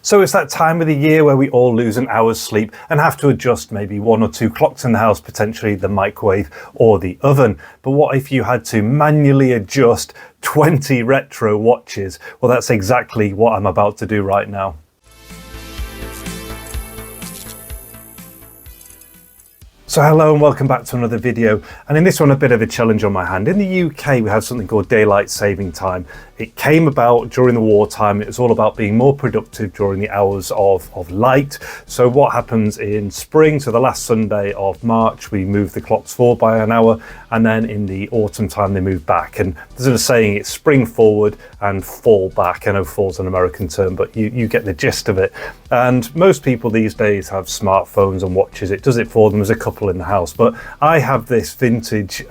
So it's that time of the year where we all lose an hour's sleep and have to adjust maybe 1 or 2 clocks in the house, potentially the microwave or the oven. But what if you had to manually adjust 20 retro watches? Well, that's exactly what I'm about to do right now. So hello and welcome back to another video, and in this one a bit of a challenge on my hand. In the UK we have something called daylight saving time. It came about during the wartime. It was all about being more productive during the hours of light. So what happens in spring, so the last Sunday of March, we move the clocks forward by an hour, and then in the autumn time they move back. And there's a saying, it's spring forward and fall back. I know fall's an American term, but you get the gist of it. And most people these days have smartphones and watches. It does it for them. There's a couple in the house, but I have this vintage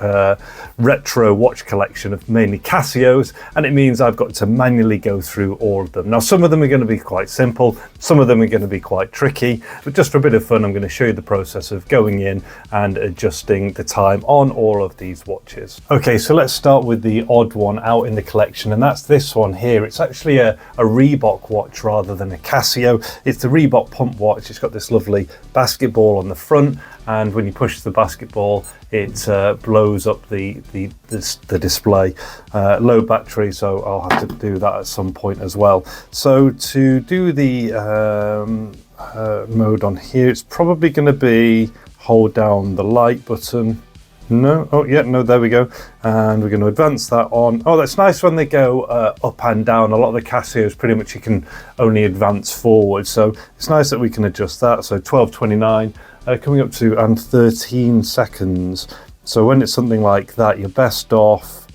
retro watch collection of mainly Casios, and it means I've got to manually go through all of them. Now some of them are going to be quite simple, some of them are going to be quite tricky, but just for a bit of fun I'm going to show you the process of going in and adjusting the time on all of these watches. Okay, so let's start with the odd one out in the collection, and that's this one here. It's actually a Reebok watch rather than a Casio. It's the Reebok pump watch. It's got this lovely basketball on the front, and when you push the basketball it blows up the display. Low battery, so I'll have to do that at some point as well. So to do the mode on here, it's probably going to be hold down the light button. No, oh yeah, no, there we go. And we're going to advance that on. Oh, that's nice when they go up and down. A lot of the Casios pretty much you can only advance forward, so it's nice that we can adjust that. So 12:29 coming up to and 13 seconds. So when it's something like that, you're best off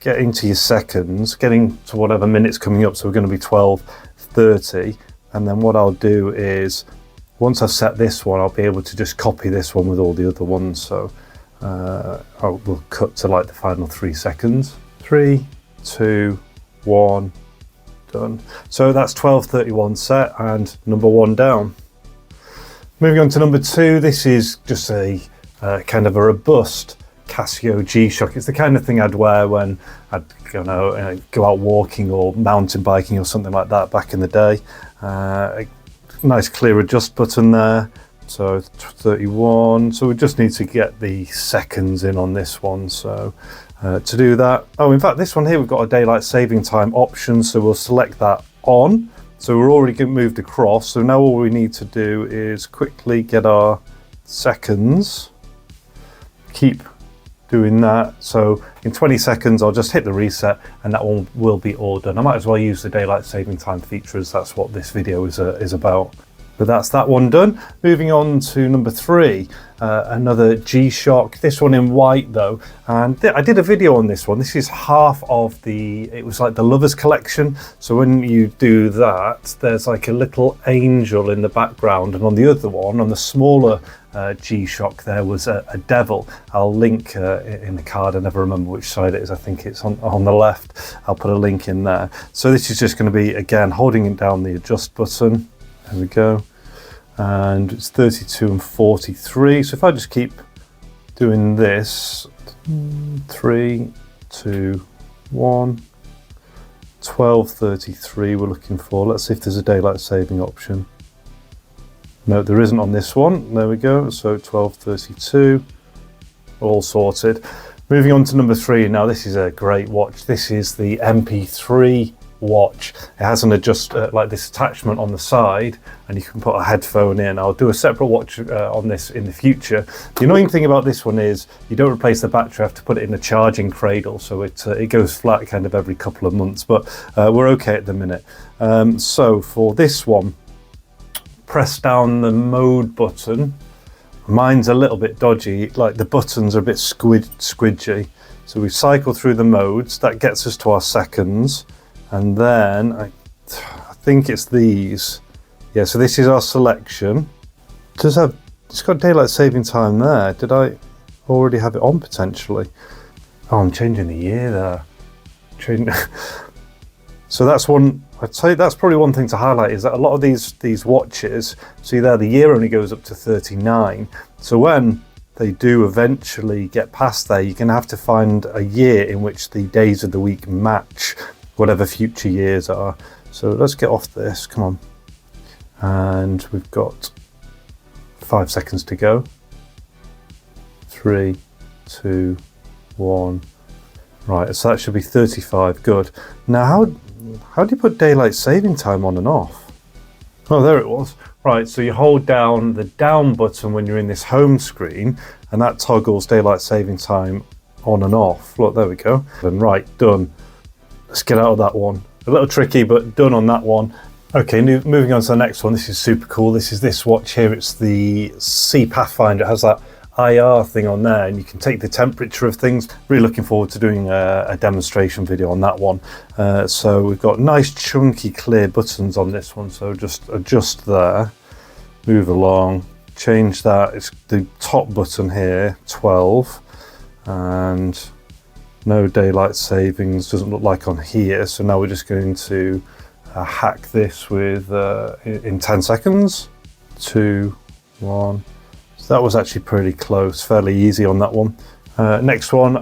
getting to your seconds, getting to whatever minutes coming up. So we're going to be 12:30, and then what I'll do is once I've set this one, I'll be able to just copy this one with all the other ones. So we'll cut to like the final 3 seconds. 3, 2, 1, done. So that's 12:31 set and number 1 down. Moving on to number 2, this is just a kind of a robust Casio G-Shock. It's the kind of thing I'd wear when I'd go out walking or mountain biking or something like that back in the day. A nice clear adjust button there. So 31, so we just need to get the seconds in on this one. So to do that, oh, in fact, this one here, we've got a daylight saving time option, so we'll select that on. So we're already moved across, so now all we need to do is quickly get our seconds, keep doing that. So in 20 seconds, I'll just hit the reset and that one will be all done. I might as well use the daylight saving time feature, as that's what this video is about. But that's that one done. Moving on to number 3, another G-Shock, this one in white though. And I did a video on this one. This is half of it was like the Lovers collection. So when you do that, there's like a little angel in the background. And on the other one, on the smaller G-Shock, there was a devil. I'll link in the card. I never remember which side it is. I think it's on the left. I'll put a link in there. So this is just going to be, again, holding it down the adjust button. There we go, and it's 32 and 43. So if I just keep doing this, 3, 2, 1, 12:33 we're looking for. Let's see if there's a daylight saving option. No, there isn't on this one. There we go, so 12:32, all sorted. Moving on to number 3. Now this is a great watch. This is the MP3 watch. It has an like this attachment on the side, and you can put a headphone in. I'll do a separate watch on this in the future. The annoying thing about this one is you don't replace the battery. I have to put it in a charging cradle, so it goes flat kind of every couple of months, but we're okay at the minute. So for this one, press down the mode button. Mine's a little bit dodgy, like the buttons are a bit squidgy. So we cycle through the modes. That gets us to our seconds. And then I think it's these. Yeah, so this is our selection. It's got daylight saving time there. Did I already have it on potentially? Oh, I'm changing the year there. So that's one, I'd say that's probably one thing to highlight, is that a lot of these watches, see there, the year only goes up to 39. So when they do eventually get past there, you're going to have to find a year in which the days of the week match whatever future years are. So let's get off this, come on. And we've got 5 seconds to go. 3, 2, 1. Right, so that should be 35, good. Now how do you put daylight saving time on and off? Oh, there it was. Right, so you hold down the down button when you're in this home screen, and that toggles daylight saving time on and off. Look, there we go. And right, done. Let's get out of that one. A little tricky, but done on that one. Okay, moving on to the next one. This is super cool. This is this watch here. It's the C Pathfinder. It has that IR thing on there, and you can take the temperature of things. Really looking forward to doing a demonstration video on that one. So we've got nice chunky clear buttons on this one, so just adjust there, move along, change that. It's the top button here, 12, and no daylight savings, doesn't look like on here. So now we're just going to hack this with in 10 seconds. 2, 1. That was actually pretty close, fairly easy on that one. Next one,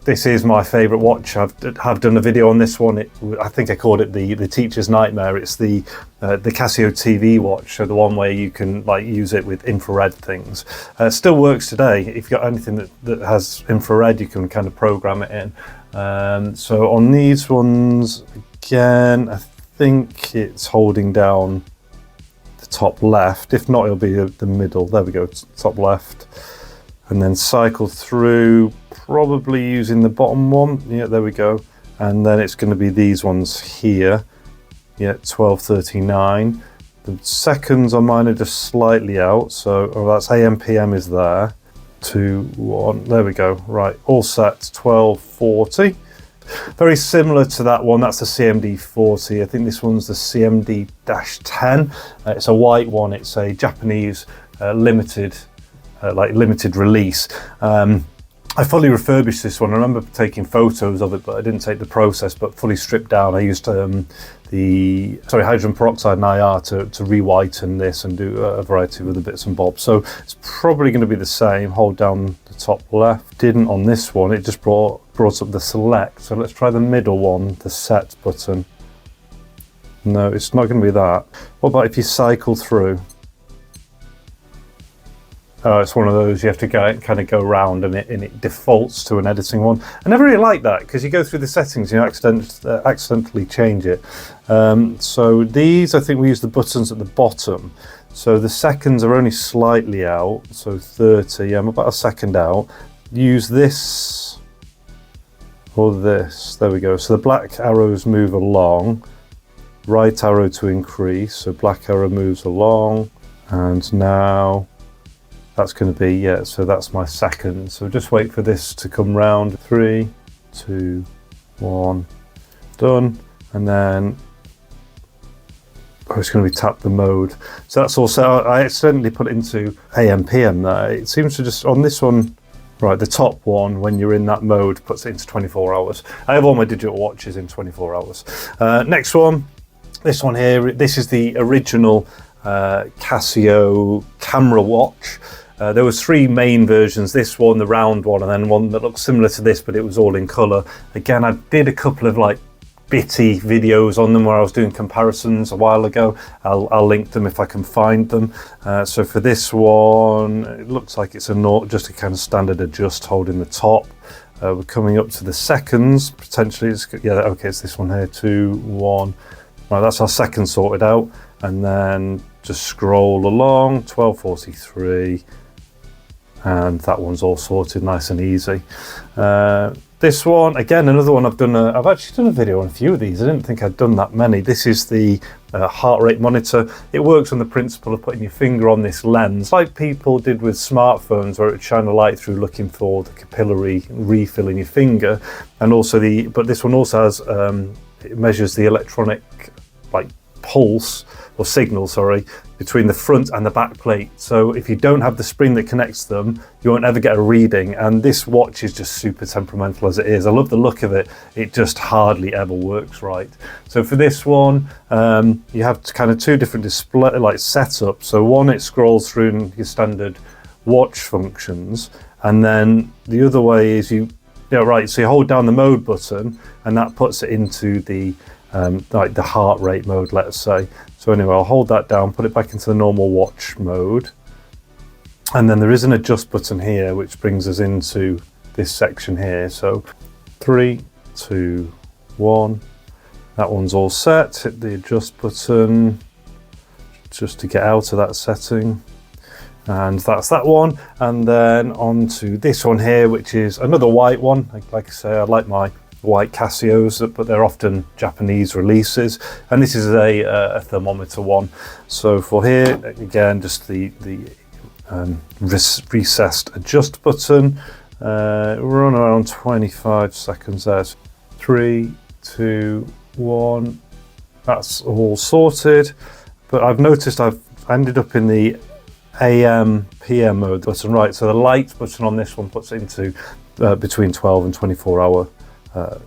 this is my favourite watch. I've done a video on this one. I think I called it the teacher's nightmare. It's the Casio TV watch, so the one where you can like use it with infrared things. Still works today. If you've got anything that has infrared, you can kind of program it in. So on these ones, again, I think it's holding down top left. If not, it'll be the middle. There we go, top left. And then cycle through, probably using the bottom one. Yeah, there we go. And then it's going to be these ones here. Yeah, 12:39. The seconds on mine are just slightly out. So that's AM PM is there. 2, 1. There we go. Right, all set. 12:40. Very similar to that one. That's the CMD40. I think this one's the CMD-10. It's a white one. It's a Japanese limited release. I fully refurbished this one. I remember taking photos of it, but I didn't take the process, but fully stripped down. I used hydrogen peroxide and IR to re-whiten this and do a variety of other bits and bobs. So it's probably going to be the same. Hold down the top left. Didn't on this one. It just brought up the select. So let's try the middle one, the set button. No, it's not going to be that. What about if you cycle through? Oh, it's one of those you have to kind of go around, and it defaults to an editing one. I never really like that because you go through the settings and you accidentally change it. So these, I think we use the buttons at the bottom. So the seconds are only slightly out. So 30, I'm about a second out. Use this or this. There we go. So the black arrows move along. Right arrow to increase. So black arrow moves along, and now that's going to be, yeah, so that's my second. So just wait for this to come round. 3, 2, 1, done. And then it's going to be tap the mode. So that's all set. I accidentally put it into AM PM there. It seems to just, on this one, right, the top one, when you're in that mode, puts it into 24 hours. I have all my digital watches in 24 hours. Next one, this one here, this is the original Casio camera watch. There was 3 main versions, this one, the round one, and then one that looks similar to this, but it was all in colour. Again, I did a couple of like bitty videos on them where I was doing comparisons a while ago. I'll link them if I can find them. So for this one, it looks like it's just a kind of standard adjust holding the top. We're coming up to the seconds, potentially. Yeah, okay, it's this one here, 2, 1. Right, that's our second sorted out. And then just scroll along, 12:43. And that one's all sorted, nice and easy. This one, again, another one I've actually done a video on a few of these. I didn't think I'd done that many. This is the heart rate monitor. It works on the principle of putting your finger on this lens, like people did with smartphones, where it would shine a light through looking for the capillary refill in your finger. And also but this one also has, it measures the electronic pulse or signal, sorry, between the front and the back plate. So if you don't have the spring that connects them, you won't ever get a reading. And this watch is just super temperamental as it is. I love the look of it. It just hardly ever works right. So for this one, you have kind of 2 different display setups. So one, it scrolls through your standard watch functions, and then the other way is so you hold down the mode button, and that puts it into the the heart rate mode, let's say. So anyway, I'll hold that down, put it back into the normal watch mode. And then there is an adjust button here, which brings us into this section here. So 3, 2, 1. That one's all set. Hit the adjust button just to get out of that setting. And that's that one. And then on to this one here, which is another white one. Like I say, I like my white Casios, but they're often Japanese releases. And this is a thermometer one. So for here, again, just the recessed adjust button. We're on around 25 seconds there. 3, 2, 1. That's all sorted. But I've noticed I've ended up in the AM PM mode button, right? So the light button on this one puts it into between 12 and 24 hour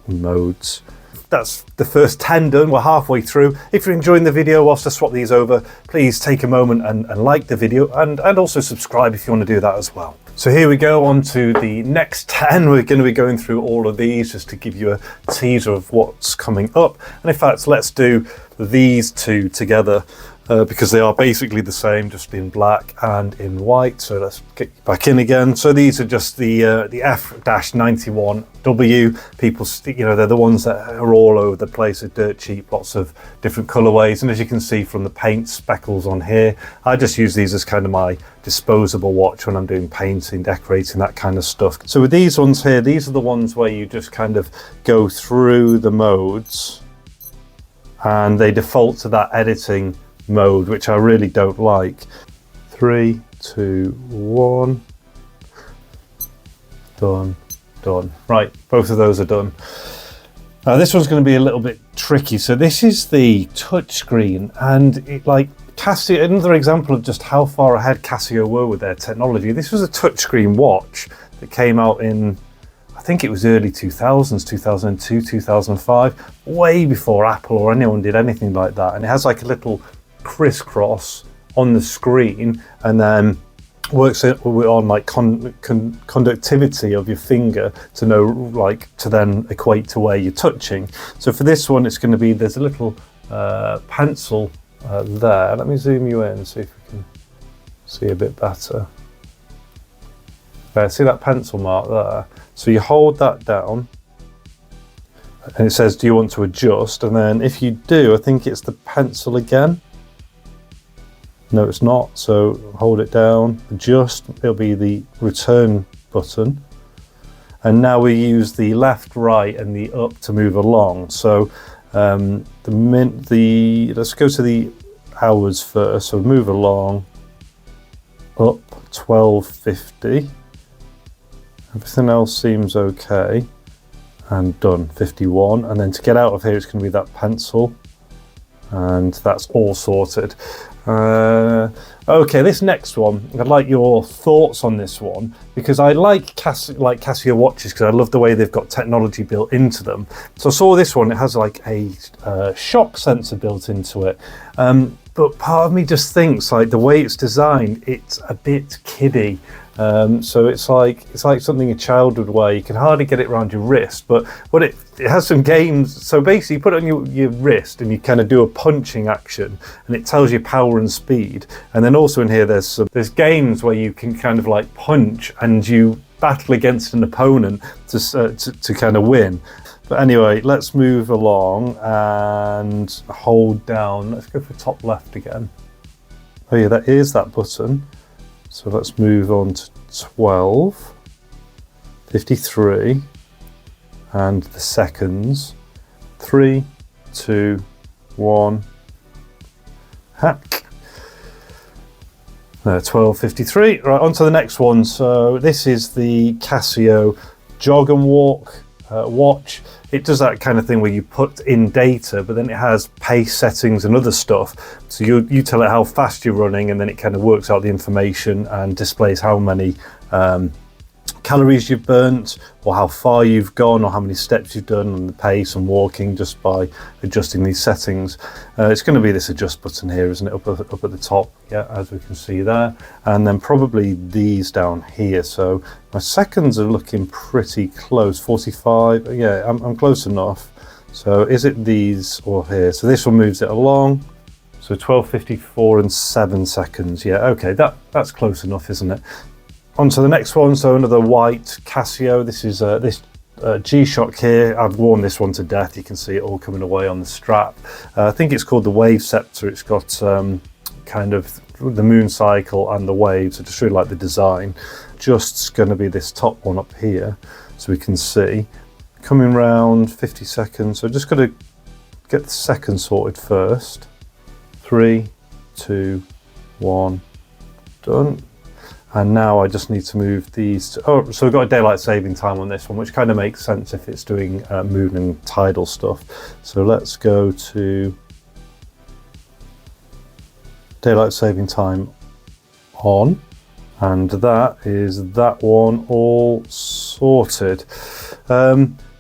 modes. That's the first 10 done. We're halfway through. If you're enjoying the video whilst I swap these over, please take a moment and like the video, and also subscribe if you want to do that as well. So here we go on to the next 10. We're going to be going through all of these just to give you a teaser of what's coming up. And in fact, let's do these two together because they are basically the same, just in black and in white. So let's get back in again. So these are just the F-91W. People, you know, they're the ones that are all over the place. They're dirt cheap, lots of different colorways. And as you can see from the paint speckles on here, I just use these as kind of my disposable watch when I'm doing painting, decorating, that kind of stuff. So with these ones here, these are the ones where you just kind of go through the modes and they default to that editing mode, which I really don't like. 3, 2, 1. Done. Right, both of those are done. Now this one's going to be a little bit tricky. So this is the touchscreen, and it, like Casio, another example of just how far ahead Casio were with their technology. This was a touchscreen watch that came out in, I think it was early 2000s, 2002, 2005, way before Apple or anyone did anything like that. And it has like a little crisscross on the screen, and then works on like conductivity of your finger to know, like, to then equate to where you're touching. So for this one, it's going to be, there's a little pencil there. Let me zoom you in and see if we can see a bit better. There, see that pencil mark there? So you hold that down and it says, do you want to adjust? And then if you do, I think it's the pencil again. No, it's not. So hold it down, adjust, it'll be the return button. And now we use the left, right, and the up to move along. So let's go to the hours first. So move along, up 12:50. Everything else seems okay. And done, 51. And then to get out of here, it's going to be that pencil. And that's all sorted. Okay, this next one, I'd like your thoughts on this one, because I like Casio watches because I love the way they've got technology built into them. So I saw this one, it has like a shock sensor built into it. But part of me just thinks, like, the way it's designed, it's a bit kiddie. So it's like something a child would wear. You can hardly get it around your wrist, but what it has some games. So basically you put it on your wrist and you kind of do a punching action and it tells you power and speed. And then also in here there's games where you can kind of like punch and you battle against an opponent to kind of win. But anyway, let's move along and hold down. Let's go for top left again. Oh yeah, that is that button. So let's move on to 12:53 and the seconds. 3, 2, 1. Hack. 12:53. Right, on to the next one. So this is the Casio Jog and Walk watch. It does that kind of thing where you put in data, but then it has pace settings and other stuff. So you tell it how fast you're running, and then it kind of works out the information and displays how many calories you've burnt, or how far you've gone, or how many steps you've done, and the pace and walking just by adjusting these settings. It's going to be this adjust button here, isn't it, up at the top? Yeah, as we can see there, and then probably these down here. So my seconds are looking pretty close. 45. Yeah, I'm close enough. So is it these or here? So this one moves it along. So 12:54 and 7 seconds. Yeah, okay, that's close enough, isn't it? On to the next one. So another white Casio. This is this G-Shock here. I've worn this one to death. You can see it all coming away on the strap. I think it's called the Wave Scepter. It's got kind of the moon cycle and the waves. I just really like the design. Just going to be this top one up here, so we can see. Coming round 50 seconds. So just got to get the second sorted first. 3, 2, 1, done. And now I just need to move these. Oh, so we've got a daylight saving time on this one, which kind of makes sense if it's doing moon and tidal stuff. So let's go to daylight saving time on. And that is that one all sorted.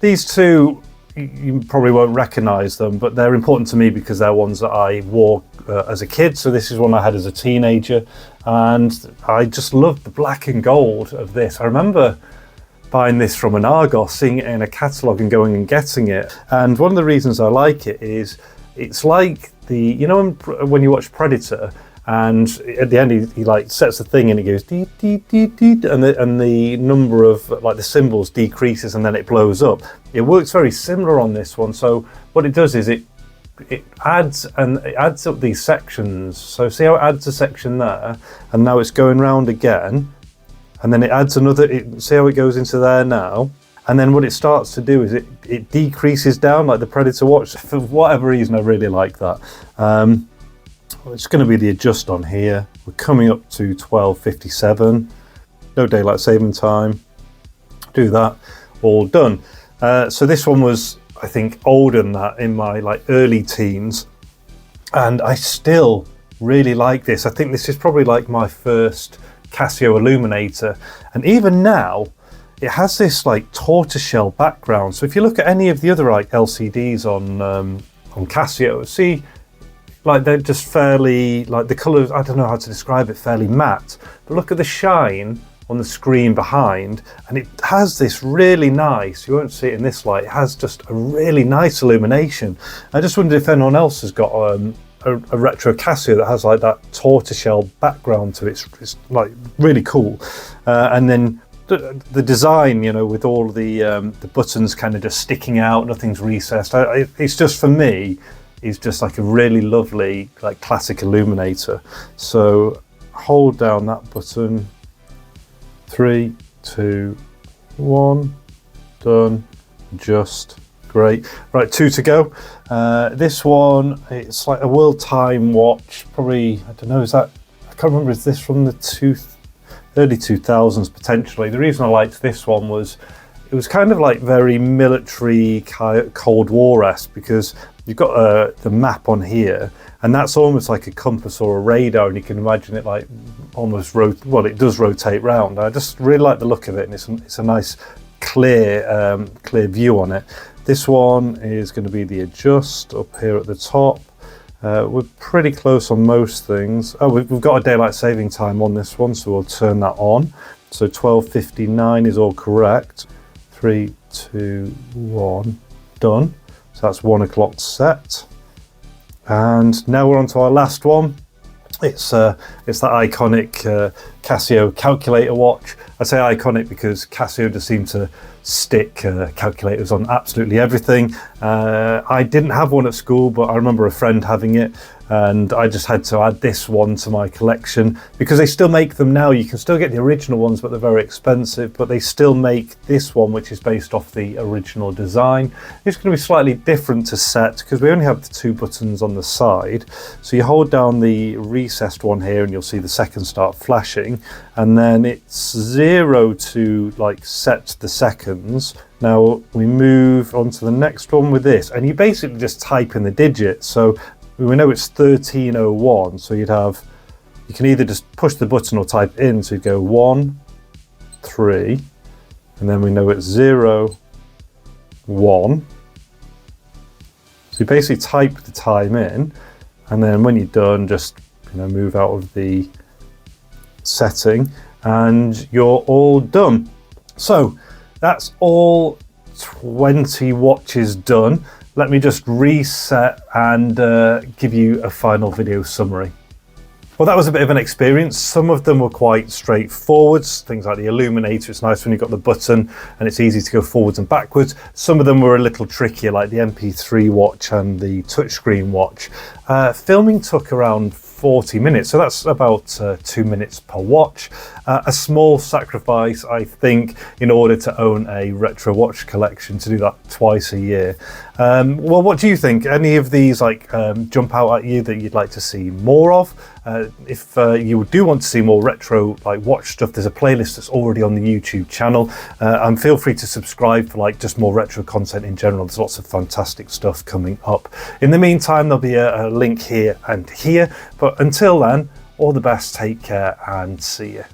These two, you probably won't recognize them, but they're important to me because they're ones that I wore as a kid. So this is one I had as a teenager, and I just loved the black and gold of this. I remember buying this from an Argos, seeing it in a catalogue and going and getting it. And one of the reasons I like it is it's like the, you know, when you watch Predator, and at the end he like sets the thing and it goes dee, dee, dee, dee, and the number of like the symbols decreases and then it blows up. It works very similar on this one. So what it does is it adds up these sections. So see how it adds a section there, and now it's going round again, and then it adds another. See how it goes into there now, and then what it starts to do is it decreases down like the Predator watch. For whatever reason, I really like that. It's going to be the adjust on here. We're coming up to 12:57. No daylight saving time. Do that. All done. So this one was, I think, older than that in my like early teens, and I still really like this. I think this is probably like my first Casio illuminator, and even now it has this like tortoiseshell background. So if you look at any of the other like LCDs on Casio, see, like they're just fairly, like the colours, I don't know how to describe it, fairly matte. But look at the shine on the screen behind, and it has this really nice, you won't see it in this light, it has just a really nice illumination. I just wondered if anyone else has got a retro Casio that has like that tortoiseshell background to it. It's like really cool. And then the design, you know, with all the buttons kind of just sticking out, nothing's recessed. It's just, for me, is just like a really lovely like classic illuminator. So hold down that button. 3, 2, 1, done. Just great. Right, 2 to go. This one, it's like a world time watch. Probably, I don't know, is that, I can't remember, is this from the early 2000s potentially. The reason I liked this one was it was kind of like very military Cold War-esque, because you've got the map on here, and that's almost like a compass or a radar, and you can imagine it like almost it does rotate round. I just really like the look of it, and it's a nice clear view on it. This one is going to be the adjust up here at the top. We're pretty close on most things. Oh, we've got a daylight saving time on this one, so we'll turn that on. So 12:59 is all correct. 3, 2, 1, done. So that's 1 o'clock set. And now we're on to our last one. It's that iconic Casio calculator watch. I say iconic because Casio just seem to stick calculators on absolutely everything. I didn't have one at school, but I remember a friend having it, and I just had to add this one to my collection because they still make them now. You can still get the original ones, but they're very expensive, but they still make this one, which is based off the original design. It's going to be slightly different to set because we only have the 2 buttons on the side. So you hold down the recessed one here and you'll see the second start flashing, and then it's 0 to like set the seconds. Now we move on to the next one with this, and you basically just type in the digits. So we know it's 1301, so you can either just push the button or type in. So you go 1, 3, and then we know it's 0, 1. So you basically type the time in, and then when you're done, just move out of the setting, and you're all done. So that's all 20 watches done. let me just reset and give you a final video summary. Well, that was a bit of an experience. Some of them were quite straightforward, things like the illuminator. It's nice when you've got the button and it's easy to go forwards and backwards. Some of them were a little trickier, like the MP3 watch and the touchscreen watch. Filming took around 40 minutes, so that's about 2 minutes per watch. A small sacrifice, I think, in order to own a retro watch collection, to do that twice a year. Well, what do you think? Any of these jump out at you that you'd like to see more of? If you do want to see more retro watch stuff, there's a playlist that's already on the YouTube channel, and feel free to subscribe for just more retro content in general. There's lots of fantastic stuff coming up. In the meantime, there'll be a link here and here, but until then, all the best, take care, and see you.